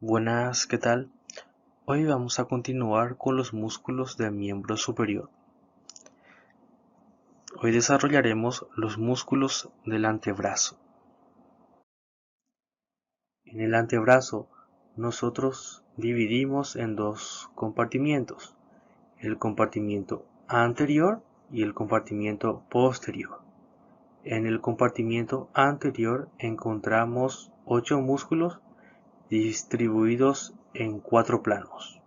Buenas, ¿qué tal? Hoy vamos a continuar con los músculos del miembro superior. Hoy desarrollaremos los músculos del antebrazo. En el antebrazo, nosotros dividimos en dos compartimientos, el compartimiento anterior y el compartimiento posterior. En el compartimiento anterior encontramos 8 músculos distribuidos en 4 planos.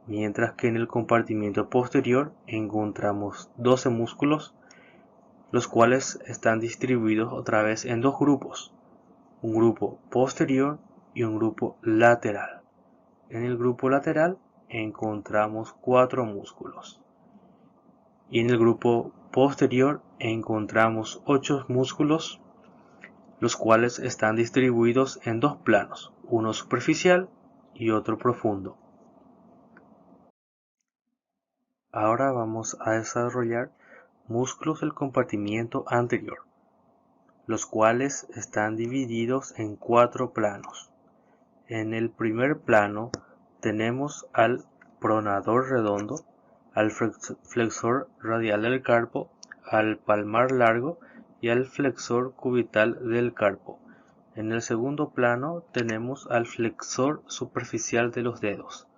Mientras que en el compartimiento posterior encontramos 12 músculos, los cuales están distribuidos otra vez en dos grupos, un grupo posterior y un grupo lateral. En el grupo lateral encontramos 4 músculos y en el grupo posterior encontramos 8 músculos, los cuales están distribuidos en dos planos, uno superficial y otro profundo. Ahora vamos a desarrollar músculos del compartimiento anterior, los cuales están divididos en 4 planos. En el primer plano tenemos al pronador redondo, al flexor radial del carpo, al palmar largo y al flexor cubital del carpo. En el segundo plano tenemos al flexor superficial de los dedos.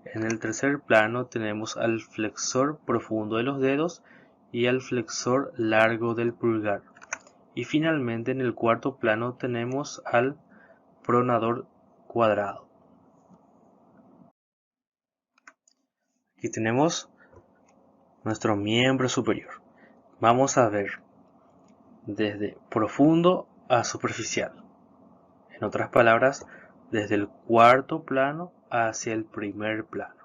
En el tercer plano tenemos al flexor profundo de los dedos y al flexor largo del pulgar. Y finalmente en el cuarto plano tenemos al pronador cuadrado. Aquí tenemos nuestro miembro superior. Vamos a ver desde profundo a superficial. En otras palabras, desde el cuarto plano hacia el primer plano.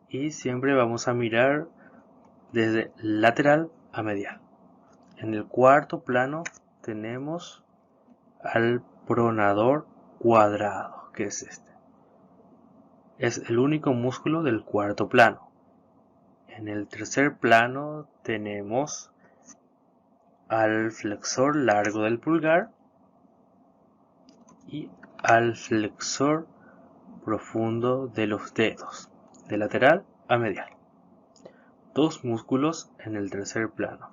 Y siempre vamos a mirar desde lateral a medial. En el cuarto plano tenemos al pronador cuadrado, que es este. Es el único músculo del cuarto plano. En el tercer plano tenemos al flexor largo del pulgar y al flexor profundo de los dedos, de lateral a medial. Dos músculos en el tercer plano.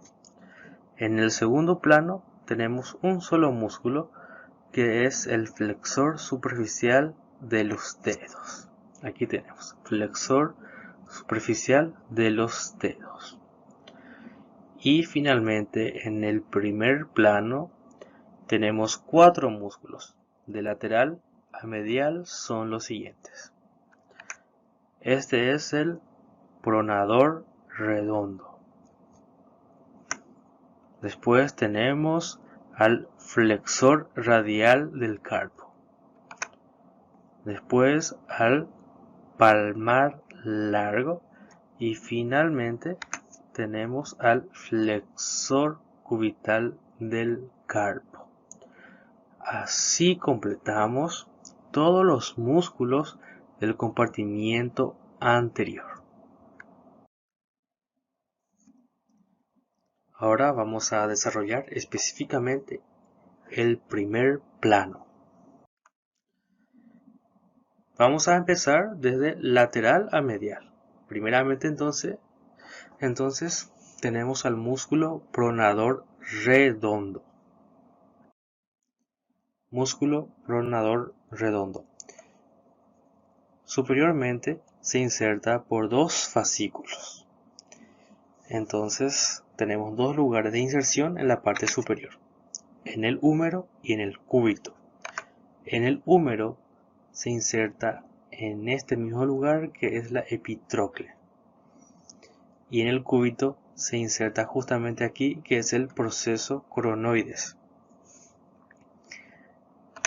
En el segundo plano tenemos un solo músculo que es el flexor superficial de los dedos. Aquí tenemos flexor superficial de los dedos. Y finalmente en el primer plano tenemos 4 músculos. De lateral a medial son los siguientes. Este es el pronador redondo. Después tenemos al flexor radial del carpo. Después al palmar largo. Y finalmente tenemos al flexor cubital del carpo. Así completamos todos los músculos del compartimiento anterior. Ahora vamos a desarrollar específicamente el primer plano. Vamos a empezar desde lateral a medial. Primeramente entonces tenemos al músculo pronador redondo. Músculo pronador redondo. Superiormente se inserta por dos fascículos. Entonces tenemos dos lugares de inserción en la parte superior, en el húmero y en el cúbito. En el húmero se inserta en este mismo lugar que es la epitróclea. Y en el cúbito se inserta justamente aquí que es el proceso cronoides.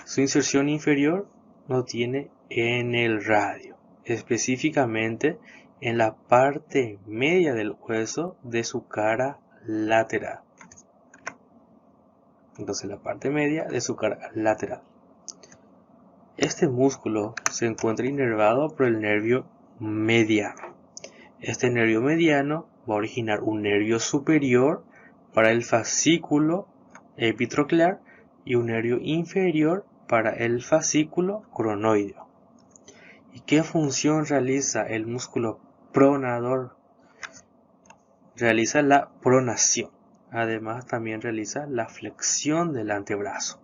Su inserción inferior no tiene en el radio, específicamente en la parte media del hueso de su cara lateral. Entonces la parte media de su cara lateral. Este músculo se encuentra inervado por el nervio mediano. Este nervio mediano va a originar un nervio superior para el fascículo epitroclear y un nervio inferior para el fascículo coronoideo. ¿Y qué función realiza el músculo pronador? Realiza la pronación. Además también realiza la flexión del antebrazo.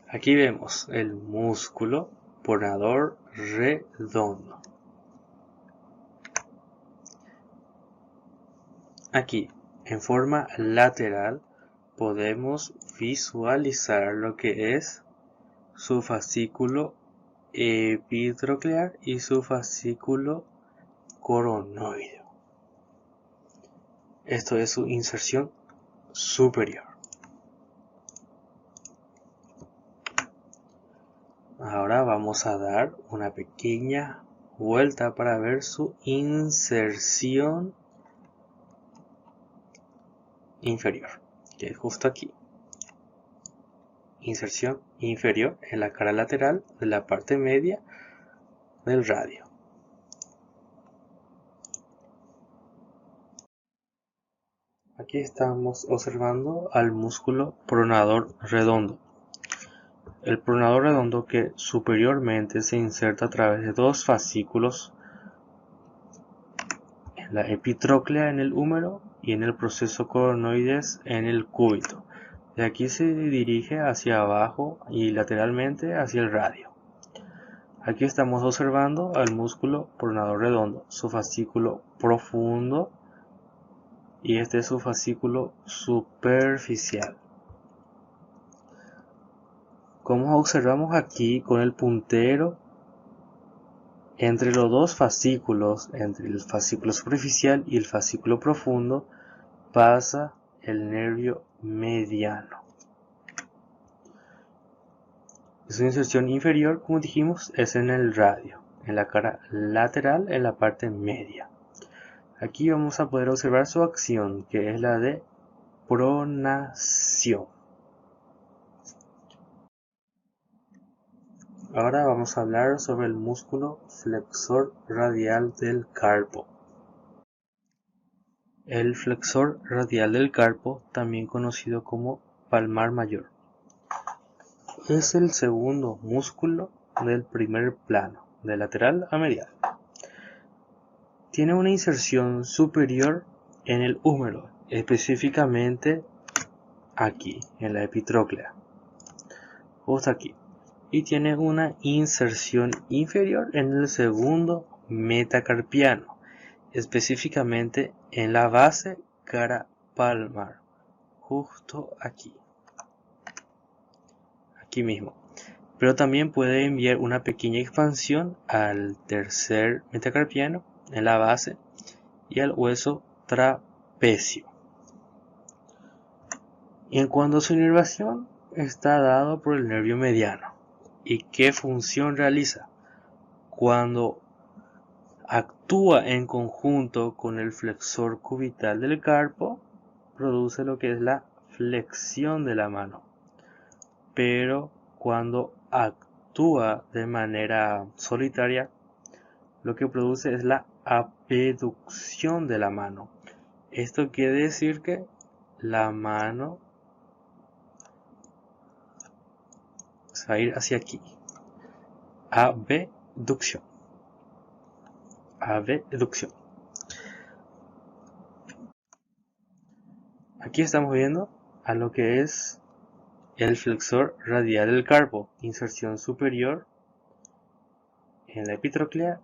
Aquí vemos el músculo pronador redondo. Aquí, en forma lateral, podemos visualizar lo que es su fascículo epitroclear y su fascículo coronoideo. Esto es su inserción superior. Ahora vamos a dar una pequeña vuelta para ver su inserción inferior, que es justo aquí. Inserción inferior en la cara lateral de la parte media del radio. Aquí estamos observando al músculo pronador redondo. El pronador redondo que superiormente se inserta a través de dos fascículos en la epitróclea en el húmero y en el proceso coronoides en el cúbito. De aquí se dirige hacia abajo y lateralmente hacia el radio. Aquí estamos observando al músculo pronador redondo, su fascículo profundo y este es su fascículo superficial. Como observamos aquí con el puntero, entre los dos fascículos, entre el fascículo superficial y el fascículo profundo, pasa el nervio mediano. Su inserción inferior, como dijimos, es en el radio, en la cara lateral, en la parte media. Aquí vamos a poder observar su acción, que es la de pronación. Ahora vamos a hablar sobre el músculo flexor radial del carpo. El flexor radial del carpo, también conocido como palmar mayor, es el segundo músculo del primer plano, de lateral a medial. Tiene una inserción superior en el húmero, específicamente aquí, en la epitróclea, justo aquí. Y tiene una inserción inferior en el segundo metacarpiano, específicamente en la base cara palmar, justo aquí. Aquí mismo. Pero también puede enviar una pequeña expansión al tercer metacarpiano en la base y al hueso trapecio. Y en cuanto a su inervación, está dado por el nervio mediano. ¿Y qué función realiza? Cuando actúa en conjunto con el flexor cubital del carpo, produce lo que es la flexión de la mano. Pero cuando actúa de manera solitaria, lo que produce es la abducción de la mano. Esto quiere decir que la mano se va a ir hacia aquí. Abducción. Abducción. Aquí estamos viendo a lo que es el flexor radial del carpo. Inserción superior en la epitróclea,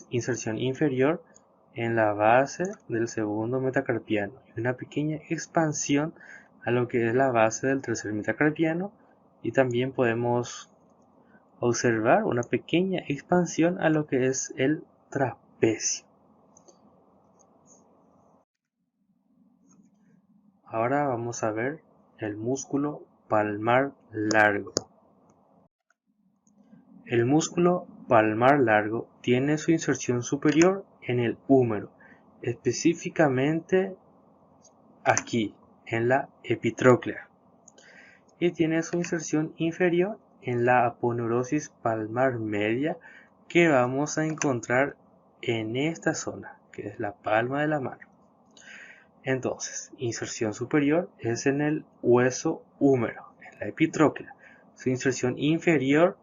inserción inferior en la base del segundo metacarpiano y una pequeña expansión a lo que es la base del tercer metacarpiano, y también podemos observar una pequeña expansión a lo que es el trapecio. Ahora vamos a ver el músculo palmar largo. El músculo palmar largo tiene su inserción superior en el húmero, específicamente aquí, en la epitróclea, y tiene su inserción inferior en la aponeurosis palmar media, que vamos a encontrar en esta zona, que es la palma de la mano. Entonces, inserción superior es en el hueso húmero, en la epitróclea. Su inserción inferior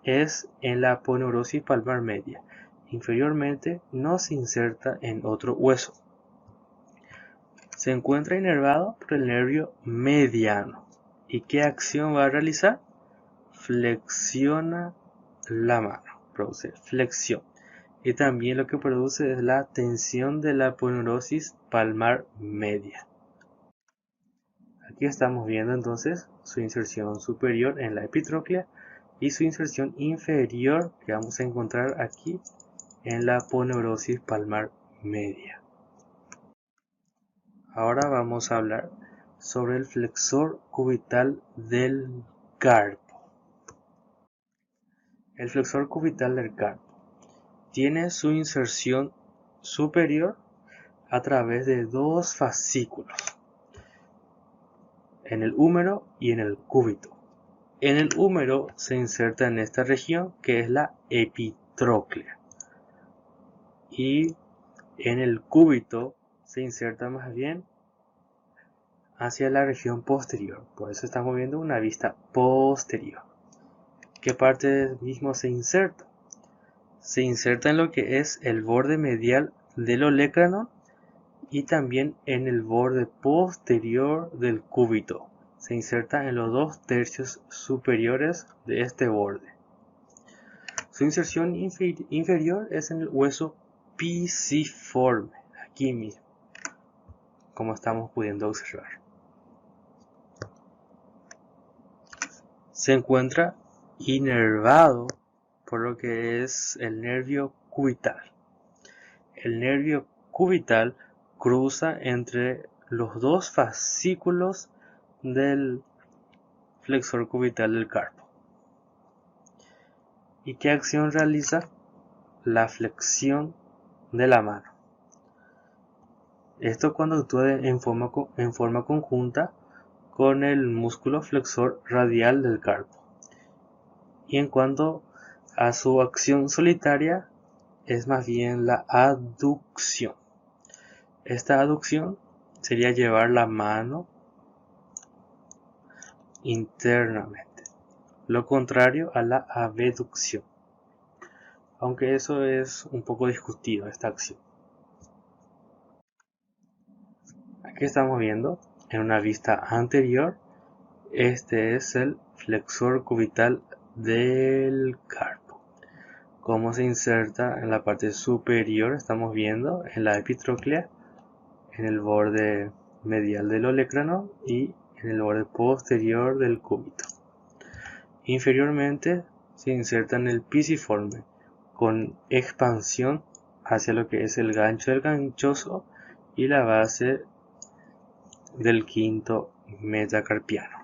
es en la aponeurosis palmar media. Inferiormente no se inserta en otro hueso. Se encuentra inervado por el nervio mediano. ¿Y qué acción va a realizar? Flexiona la mano, produce flexión. Y también lo que produce es la tensión de la aponeurosis palmar media. Aquí estamos viendo entonces su inserción superior en la epitróclea y su inserción inferior que vamos a encontrar aquí en la aponeurosis palmar media. Ahora vamos a hablar sobre el flexor cubital del carpo. El flexor cubital del carpo tiene su inserción superior a través de dos fascículos, en el húmero y en el cúbito. En el húmero se inserta en esta región que es la epitróclea y en el cúbito se inserta más bien hacia la región posterior, por eso estamos viendo una vista posterior. ¿Qué parte del mismo se inserta? Se inserta en lo que es el borde medial del olecranon y también en el borde posterior del cúbito. Se inserta en los 2/3 superiores de este borde. Su inserción inferior es en el hueso pisiforme, aquí mismo, como estamos pudiendo observar. Se encuentra inervado por lo que es el nervio cubital. El nervio cubital cruza entre los dos fascículos del flexor cubital del carpo. ¿Y qué acción realiza? La flexión de la mano. Esto cuando actúa en forma conjunta con el músculo flexor radial del carpo. Y en cuanto a su acción solitaria, es más bien la aducción. Esta aducción sería llevar la mano internamente, lo contrario a la abducción, aunque eso es un poco discutido, esta acción. Aquí estamos viendo en una vista anterior, este es el flexor cubital del carpo. Cómo se inserta en la parte superior, estamos viendo en la epitróclea, en el borde medial del olecranon y en el borde posterior del cúbito. Inferiormente se inserta en el pisiforme con expansión hacia lo que es el gancho del ganchoso y la base del quinto metacarpiano.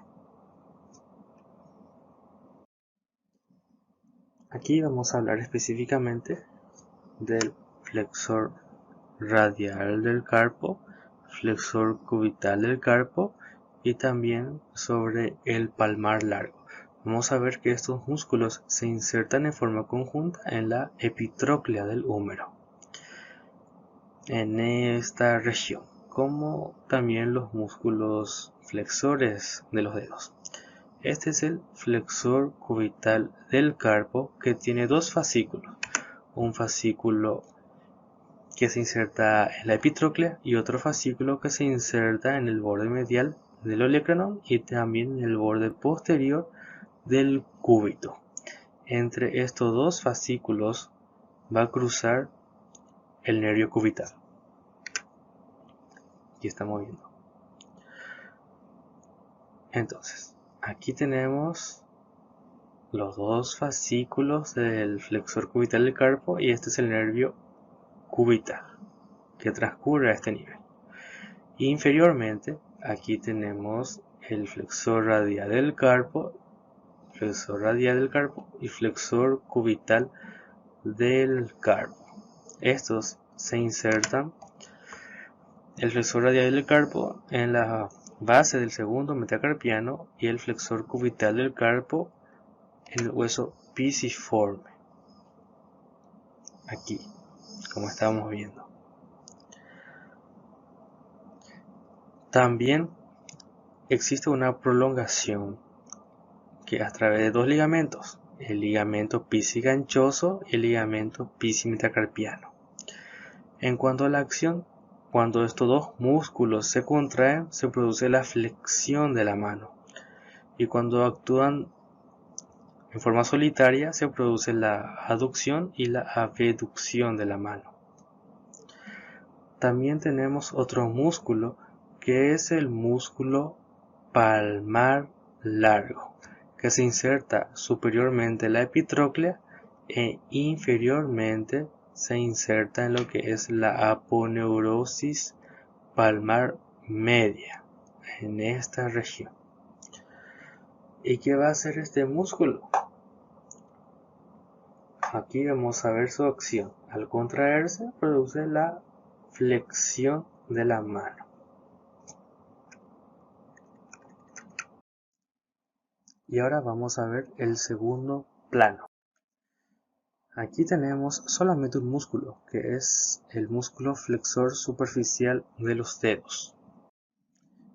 Aquí vamos a hablar específicamente del flexor radial del carpo, flexor cubital del carpo y también sobre el palmar largo. Vamos a ver que estos músculos se insertan en forma conjunta en la epitróclea del húmero, en esta región, como también los músculos flexores de los dedos. Este es el flexor cubital del carpo que tiene dos fascículos, un fascículo que se inserta en la epitróclea y otro fascículo que se inserta en el borde medial del olecranon y también en el borde posterior del cúbito. Entre estos dos fascículos va a cruzar el nervio cubital. Aquí estamos viendo. Entonces, aquí tenemos los dos fascículos del flexor cubital del carpo y este es el nervio cubital que transcurre a este nivel. Inferiormente, aquí tenemos el flexor radial del carpo y flexor cubital del carpo. Estos se insertan el flexor radial del carpo en la base del segundo metacarpiano y el flexor cubital del carpo en el hueso pisiforme, aquí, como estamos viendo. También existe una prolongación que a través de dos ligamentos, el ligamento pisiganchoso y el ligamento pisimetacarpiano. En cuanto a la acción, cuando estos dos músculos se contraen, se produce la flexión de la mano, y cuando actúan en forma solitaria se produce la aducción y la abducción de la mano. También tenemos otro músculo que es el músculo palmar largo, que se inserta superiormente en la epitróclea e inferiormente se inserta en lo que es la aponeurosis palmar media, en esta región. ¿Y qué va a hacer este músculo? Aquí vamos a ver su acción. Al contraerse produce la flexión de la mano. Y ahora vamos a ver el segundo plano. Aquí tenemos solamente un músculo, que es el músculo flexor superficial de los dedos.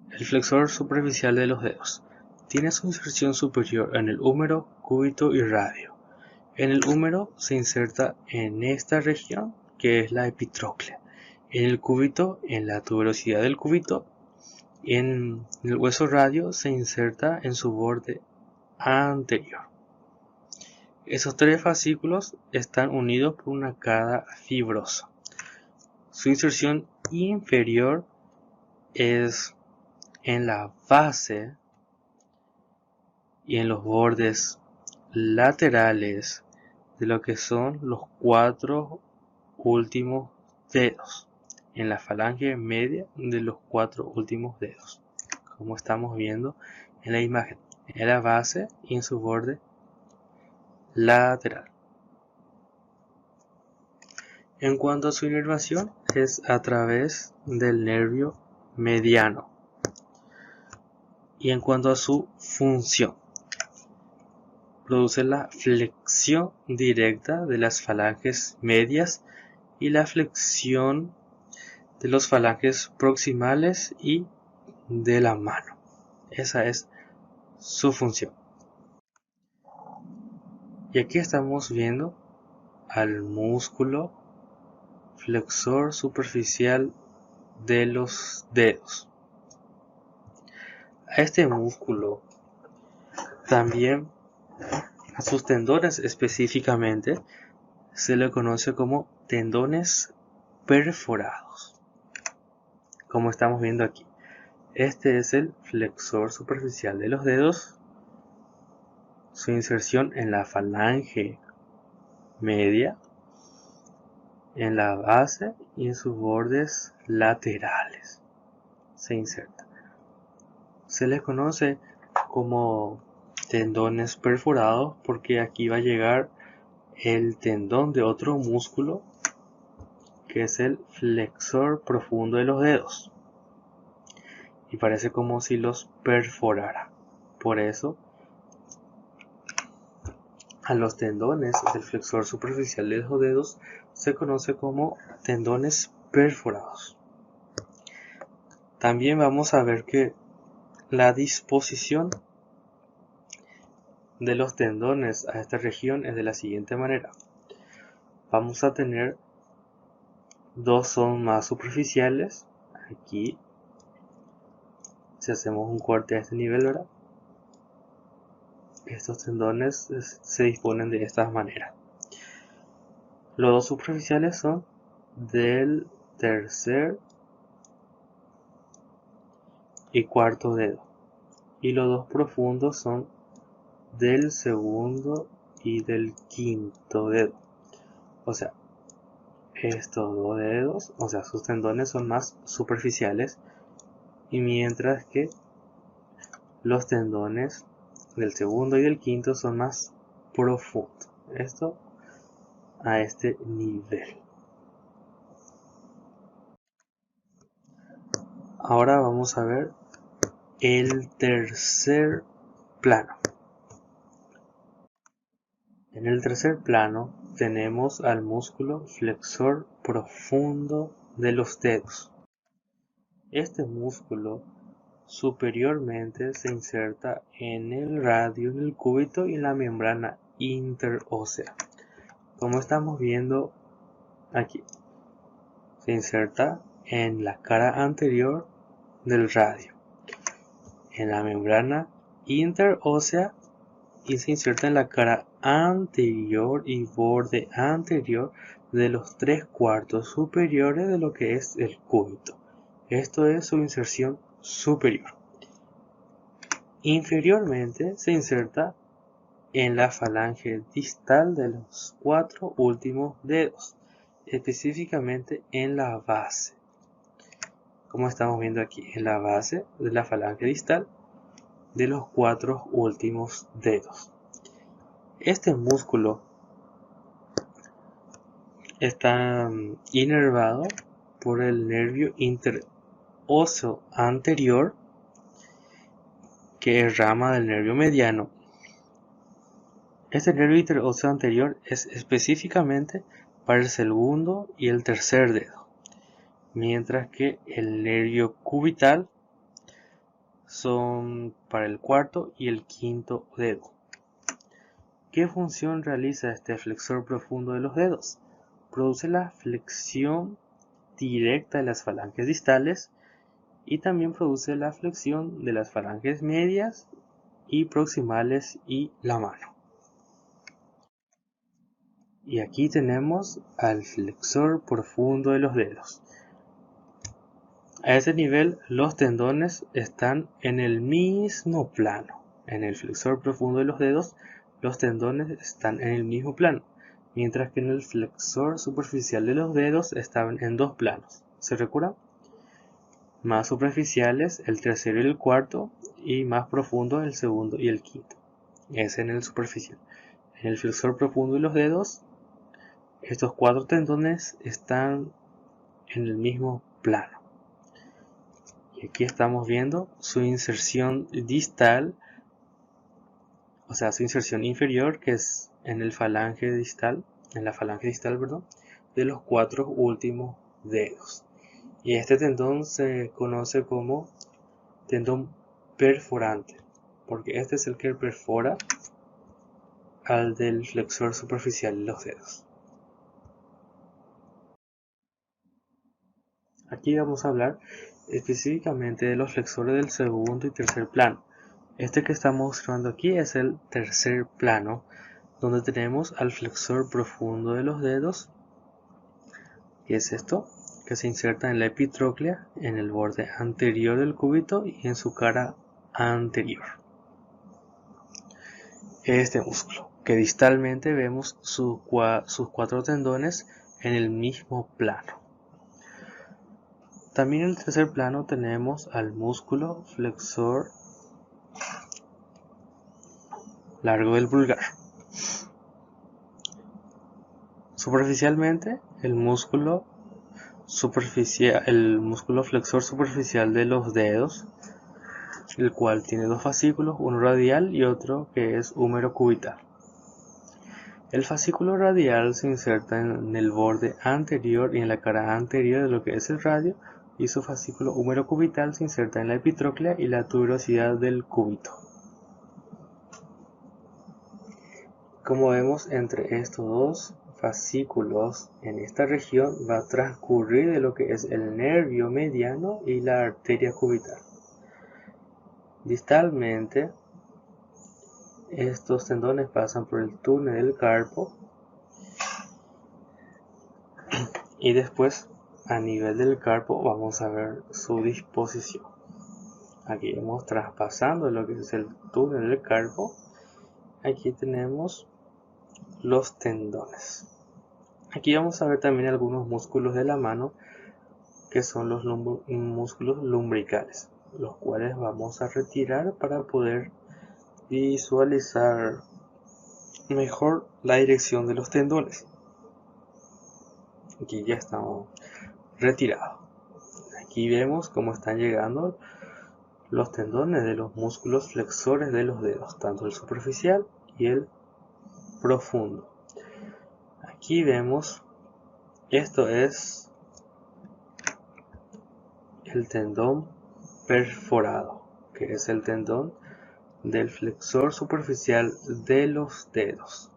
El flexor superficial de los dedos tiene su inserción superior en el húmero, cúbito y radio. En el húmero se inserta en esta región, que es la epitróclea. En el cúbito, en la tuberosidad del cúbito. En el hueso radio se inserta en su borde anterior. Esos tres fascículos están unidos por una arcada fibrosa. Su inserción inferior es en la base y en los bordes laterales de lo que son los cuatro últimos dedos, en la falange media de los cuatro últimos dedos, como estamos viendo en la imagen, en la base y en su borde lateral. En cuanto a su inervación, es a través del nervio mediano. Y en cuanto a su función, produce la flexión directa de las falanges medias y la flexión de los falanges proximales y de la mano. Esa es su función. Y aquí estamos viendo al músculo flexor superficial de los dedos. A este músculo también, a sus tendones específicamente, se le conoce como tendones perforados, como estamos viendo aquí. Este es el flexor superficial de los dedos, su inserción en la falange media, en la base y en sus bordes laterales se inserta. Se les conoce como tendones perforados porque aquí va a llegar el tendón de otro músculo, que es el flexor profundo de los dedos, y parece como si los perforara. Por eso a los tendones del flexor superficial de los dedos se conoce como tendones perforados. También vamos a ver que la disposición de los tendones a esta región es de la siguiente manera. Vamos a tener dos son más superficiales. Aquí, si hacemos un corte a este nivel, ¿verdad? Estos tendones se disponen de esta manera. Los dos superficiales son del tercer y cuarto dedo, y los dos profundos son del segundo y del quinto dedo. O sea, estos dos dedos, o sea, sus tendones son más superficiales, y mientras que los tendones del segundo y del quinto son más profundos. Esto a este nivel. Ahora vamos a ver el tercer plano. En el tercer plano tenemos al músculo flexor profundo de los dedos. Este músculo superiormente se inserta en el radio, en el cúbito y en la membrana interósea. Como estamos viendo aquí, se inserta en la cara anterior del radio, en la membrana interósea, y se inserta en la cara anterior y borde anterior de los 3/4 superiores de lo que es el cúbito. Esto es su inserción superior. Inferiormente se inserta en la falange distal de los 4 últimos dedos, específicamente en la base. Como estamos viendo aquí, en la base de la falange distal de los 4 últimos dedos. Este músculo está inervado por el nervio interóseo anterior, que es rama del nervio mediano. Este nervio interóseo anterior es específicamente para el segundo y el tercer dedo, mientras que el nervio cubital son para el cuarto y el quinto dedo. ¿Qué función realiza este flexor profundo de los dedos? Produce la flexión directa de las falanges distales y también produce la flexión de las falanges medias y proximales y la mano. Y aquí tenemos al flexor profundo de los dedos. A ese nivel los tendones están en el mismo plano. En el flexor profundo de los dedos los tendones están en el mismo plano, mientras que en el flexor superficial de los dedos estaban en dos planos. ¿Se recuerdan? Más superficiales el tercero y el cuarto, y más profundo el segundo y el quinto. Es en el superficial. En el flexor profundo de los dedos, estos 4 tendones están en el mismo plano. Y aquí estamos viendo su inserción distal, o sea, su inserción inferior, que es en la falange distal, de los 4 últimos dedos. Y este tendón se conoce como tendón perforante, porque este es el que perfora al del flexor superficial de los dedos. Aquí vamos a hablar específicamente de los flexores del segundo y tercer plano. Este que estamos mostrando aquí es el tercer plano, donde tenemos al flexor profundo de los dedos, que es esto, que se inserta en la epitróclea, en el borde anterior del cúbito y en su cara anterior. Este músculo, que distalmente vemos sus 4 tendones en el mismo plano. También en el tercer plano tenemos al músculo flexor largo del pulgar. Superficialmente, el músculo flexor superficial de los dedos, el cual tiene dos fascículos, uno radial y otro que es húmero cubital. El fascículo radial se inserta en el borde anterior y en la cara anterior de lo que es el radio, y su fascículo húmero cubital se inserta en la epitróclea y la tuberosidad del cúbito. Como vemos, entre estos dos fascículos en esta región va a transcurrir de lo que es el nervio mediano y la arteria cubital. Distalmente, estos tendones pasan por el túnel del carpo y después a nivel del carpo vamos a ver su disposición. Aquí vamos traspasando lo que es el túnel del carpo. Aquí tenemos los tendones. Aquí vamos a ver también algunos músculos de la mano, que son los músculos lumbricales, los cuales vamos a retirar para poder visualizar mejor la dirección de los tendones. Aquí ya estamos retirados. Aquí vemos cómo están llegando los tendones de los músculos flexores de los dedos, tanto el superficial y el profundo. Aquí vemos, esto es el tendón perforado, que es el tendón del flexor superficial de los dedos,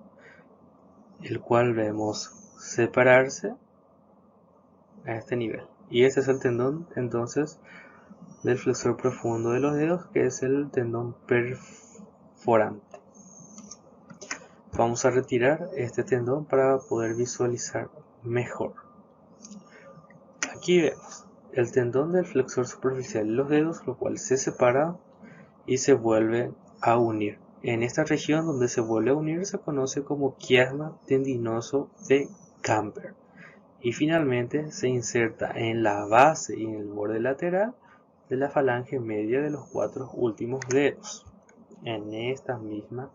el cual vemos separarse a este nivel. Y este es el tendón entonces del flexor profundo de los dedos, que es el tendón perforante. Vamos a retirar este tendón para poder visualizar mejor. Aquí vemos el tendón del flexor superficial de los dedos, lo cual se separa y se vuelve a unir. En esta región donde se vuelve a unir se conoce como quiasma tendinoso de Camper. Y finalmente se inserta en la base y en el borde lateral de la falange media de los 4 últimos dedos. En esta misma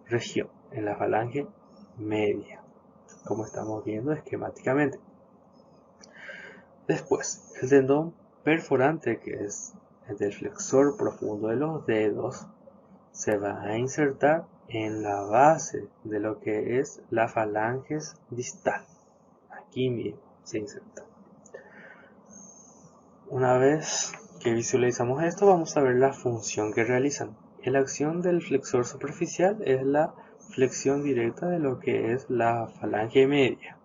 región, en la falange media, como estamos viendo esquemáticamente. Después, el tendón perforante, que es el del flexor profundo de los dedos, se va a insertar en la base de lo que es la falange distal. Aquí mismo se inserta. Una vez que visualizamos esto, vamos a ver la función que realizan. La acción del flexor superficial es la flexión directa de lo que es la falange media.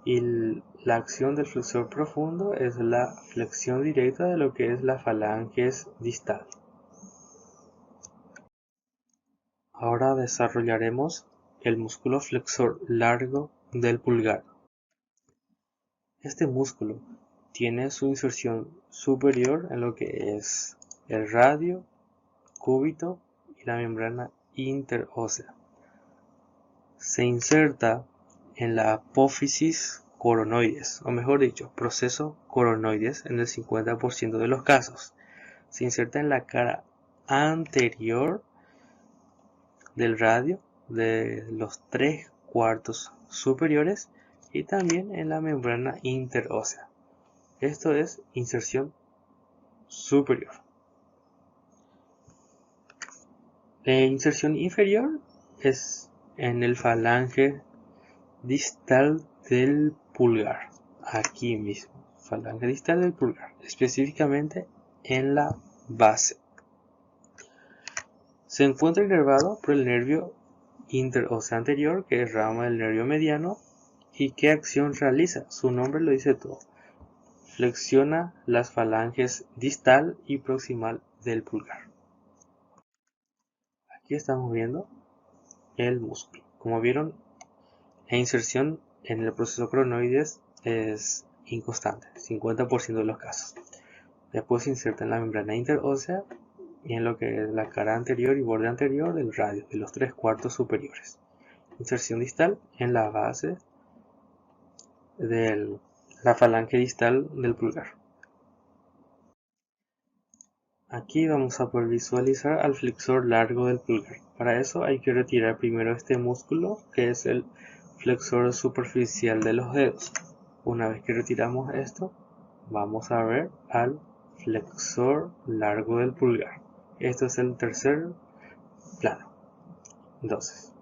Y la acción del flexor profundo es la flexión directa de lo que es la falange distal. Ahora desarrollaremos el músculo flexor largo del pulgar. Este músculo tiene su inserción superior en lo que es el radio, cúbito y la membrana interósea. Se inserta en la apófisis coronoides, o mejor dicho, proceso coronoides en el 50% de los casos. Se inserta en la cara anterior del radio de los 3/4 superiores y también en la membrana interósea. Esto es inserción superior. La inserción inferior es en el falange distal del pulgar, aquí mismo, falange distal del pulgar, específicamente en la base. Se encuentra inervado por el nervio interóseo anterior, que es rama del nervio mediano. ¿Y qué acción realiza? Su nombre lo dice todo. Flexiona las falanges distal y proximal del pulgar. Aquí estamos viendo el músculo. Como vieron, la inserción en el proceso coronoides es inconstante, 50% de los casos. Después se inserta en la membrana interósea y en lo que es la cara anterior y borde anterior del radio, de los 3/4 superiores. Inserción distal en la base de la falange distal del pulgar. Aquí vamos a poder visualizar al flexor largo del pulgar. Para eso hay que retirar primero este músculo, que es el flexor superficial de los dedos. Una vez que retiramos esto, vamos a ver al flexor largo del pulgar. Esto es el tercer plano. Entonces,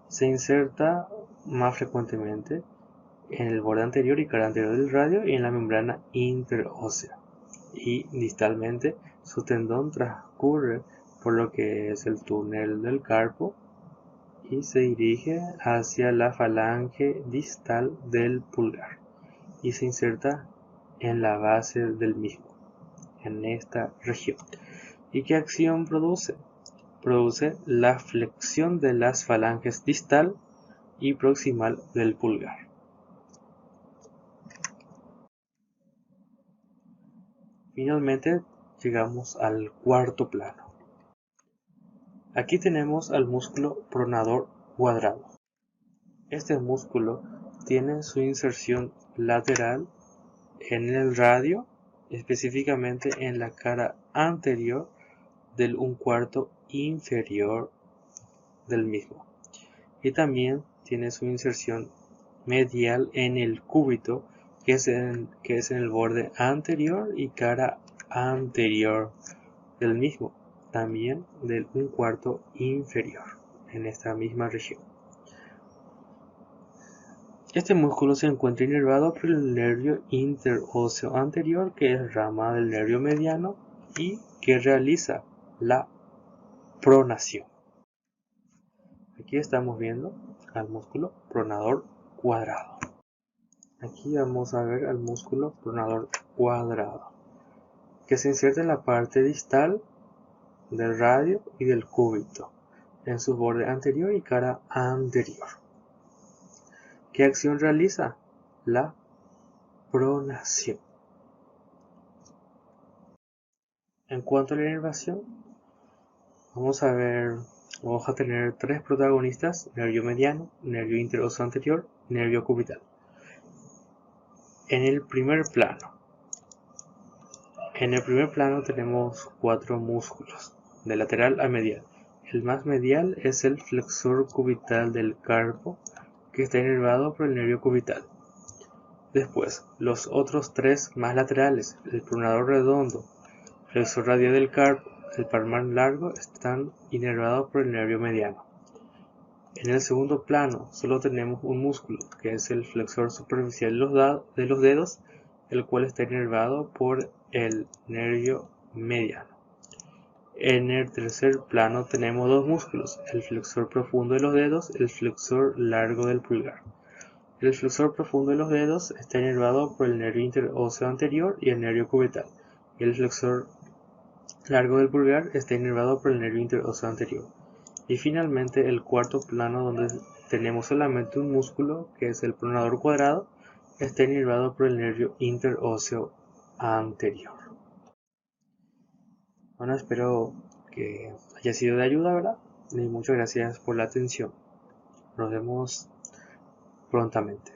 se inserta más frecuentemente en el borde anterior y cara anterior del radio y en la membrana interósea. Y distalmente su tendón transcurre por lo que es el túnel del carpo y se dirige hacia la falange distal del pulgar y se inserta en la base del mismo, en esta región. ¿Y qué acción produce? Produce la flexión de las falanges distal y proximal del pulgar. Finalmente llegamos al cuarto plano. Aquí tenemos al músculo pronador cuadrado. Este músculo tiene su inserción lateral en el radio, específicamente en la cara anterior del 1/4 inferior del mismo. Y también tiene su inserción medial en el cúbito, que es en el borde anterior y cara anterior del mismo, también del 1/4 inferior, en esta misma región. Este músculo se encuentra inervado por el nervio interóseo anterior, que es rama del nervio mediano y que realiza la pronación. Aquí estamos viendo al músculo pronador cuadrado. Aquí vamos a ver al músculo pronador cuadrado, que se inserta en la parte distal del radio y del cúbito, en su borde anterior y cara anterior. ¿Qué acción realiza? La pronación. En cuanto a la inervación, vamos a tener tres protagonistas: nervio mediano, nervio interóseo anterior, nervio cubital. En el primer plano tenemos cuatro músculos, de lateral a medial. El más medial es el flexor cubital del carpo, que está inervado por el nervio cubital. Después, los otros tres más laterales, el pronador redondo, flexor radial del carpo, el palmar largo, están inervados por el nervio mediano. En el segundo plano solo tenemos un músculo, que es el flexor superficial de los dedos, el cual está inervado por el nervio mediano. En el tercer plano tenemos dos músculos, el flexor profundo de los dedos, el flexor largo del pulgar. El flexor profundo de los dedos está inervado por el nervio interóseo anterior y el nervio cubital. Y el flexor largo del pulgar está inervado por el nervio interóseo anterior. Y finalmente el cuarto plano, donde tenemos solamente un músculo, que es el pronador cuadrado, está inervado por el nervio interóseo anterior. Bueno, espero que haya sido de ayuda, ¿verdad? Y muchas gracias por la atención. Nos vemos prontamente.